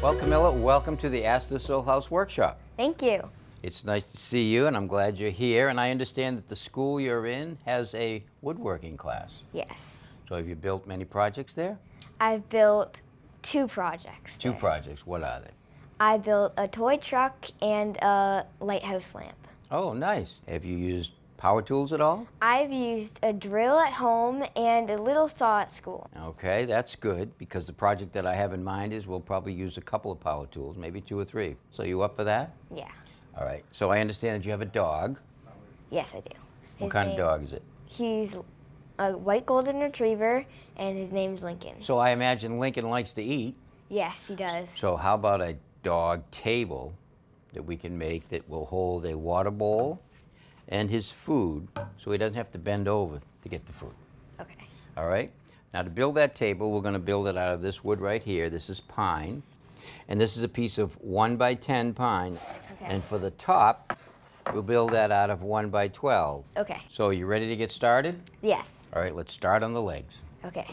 Well, Camilla, welcome to the Ask the Soul House workshop. Thank you. It's nice to see you, and I'm glad you're here. And I understand that the school you're in has a woodworking class. Yes. So have you built many projects there? I've built 2 projects. Two projects. What are they? I built a toy truck and a lighthouse lamp. Oh, nice. Have you used power tools at all? I've used a drill at home and a little saw at school. Okay, that's good, because the project that I have in mind is we'll probably use a couple of power tools, maybe 2 or 3. So you up for that? Yeah. All right. So I understand that you have a dog. Yes, I do. What kind of dog is it? He's a white golden retriever, and his name's Lincoln. So I imagine Lincoln likes to eat. Yes, he does. So how about a dog table that we can make that will hold a water bowl and his food, so he doesn't have to bend over to get the food. Okay. All right? Now to build that table, we're going to build it out of this wood right here. This is pine. And this is a piece of 1 by 10 pine. Okay. And for the top, we'll build that out of 1 by 12. Okay. So you ready to get started? Yes. All right, let's start on the legs. Okay.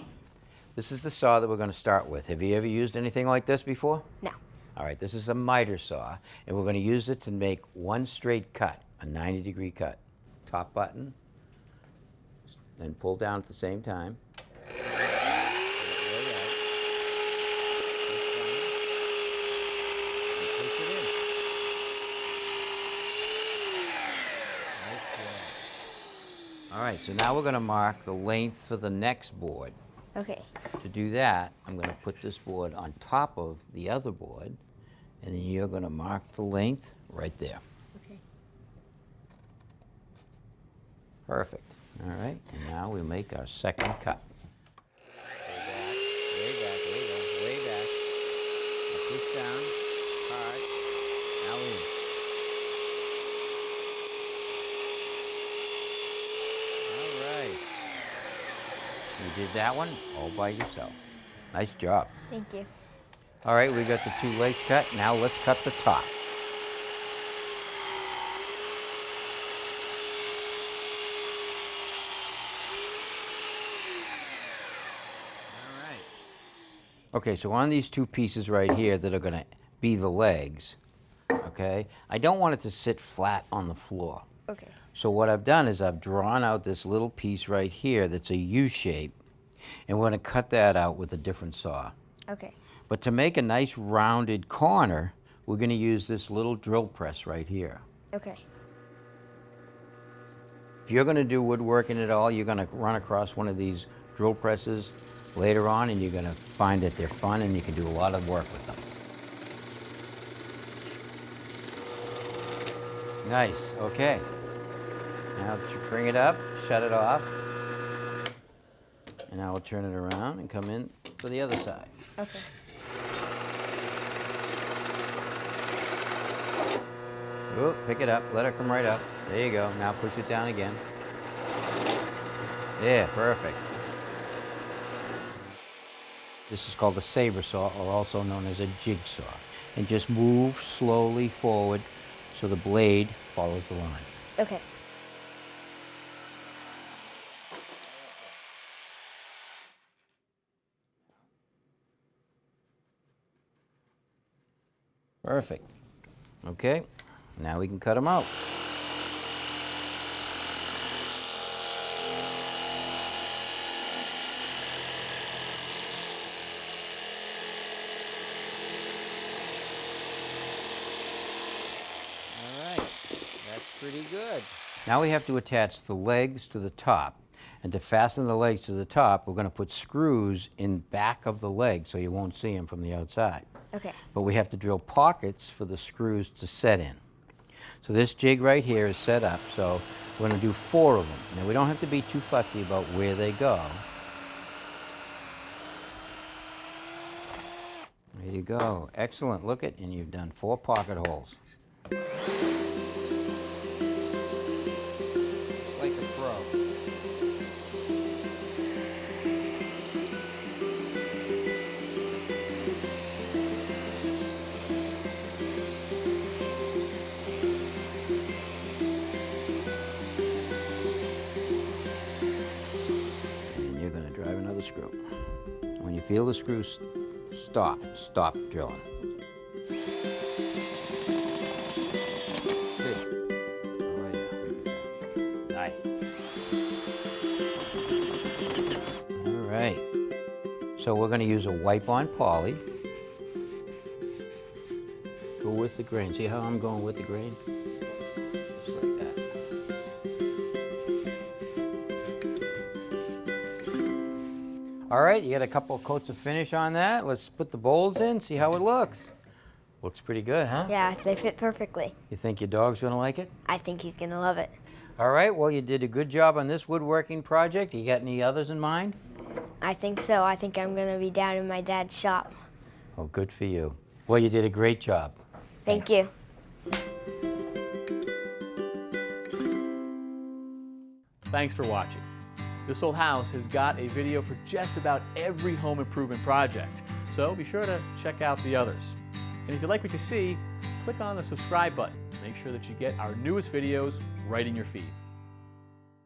This is the saw that we're going to start with. Have you ever used anything like this before? No. All right, this is a miter saw, and we're going to use it to make one straight cut, a 90-degree cut. Top button, then pull down at the same time. All right, so now we're going to mark the length for the next board. Okay. To do that, I'm going to put this board on top of the other board, and then you're going to mark the length right there. Okay. Perfect. All right, and now we make our second cut. Way back, there you go, way back. Now push down, hard, now in. All right. You did that one all by yourself. Nice job. Thank you. All right, we got the 2 legs cut. Now let's cut the top. All right. Okay, so on these 2 pieces right here that are going to be the legs, okay, I don't want it to sit flat on the floor. Okay. So what I've done is I've drawn out this little piece right here that's a U shape, and we're going to cut that out with a different saw. Okay. But to make a nice rounded corner, we're going to use this little drill press right here. Okay. If you're going to do woodworking at all, you're going to run across one of these drill presses later on, and you're going to find that they're fun and you can do a lot of work with them. Nice, okay. Now bring it up, shut it off, and now we'll turn it around and come in for the other side. Okay. Ooh, pick it up, let it come right up. There you go. Now push it down again. Yeah, perfect. This is called a saber saw, or also known as a jigsaw. And just move slowly forward so the blade follows the line. Okay. Perfect. Okay, now we can cut them out. All right, that's pretty good. Now we have to attach the legs to the top. And to fasten the legs to the top, we're going to put screws in back of the leg so you won't see them from the outside. Okay. But we have to drill pockets for the screws to set in. So this jig right here is set up, so we're going to do 4 of them. Now we don't have to be too fussy about where they go. There you go. Excellent. Look at, and you've done 4 pocket holes. Like a pro. And you're going to drive another screw. When you Feel the screws stop drilling. Good. Oh yeah, look at that. Nice. All right. So we're going to use a wipe-on poly. Go with the grain. See how I'm going with the grain? Just like that. All right, you got a couple of coats of finish on that. Let's put the bowls in, see how it looks. Looks pretty good, huh? Yeah, they fit perfectly. You think your dog's gonna like it? I think he's gonna love it. All right, well, you did a good job on this woodworking project. You got any others in mind? I think so. I think I'm gonna be down in my dad's shop. Oh, good for you. Well, you did a great job. Thank you. Thanks for watching. This Old House has got a video for just about every home improvement project, so be sure to check out the others. And if you like what you see, click on the subscribe button to make sure that you get our newest videos right in your feed.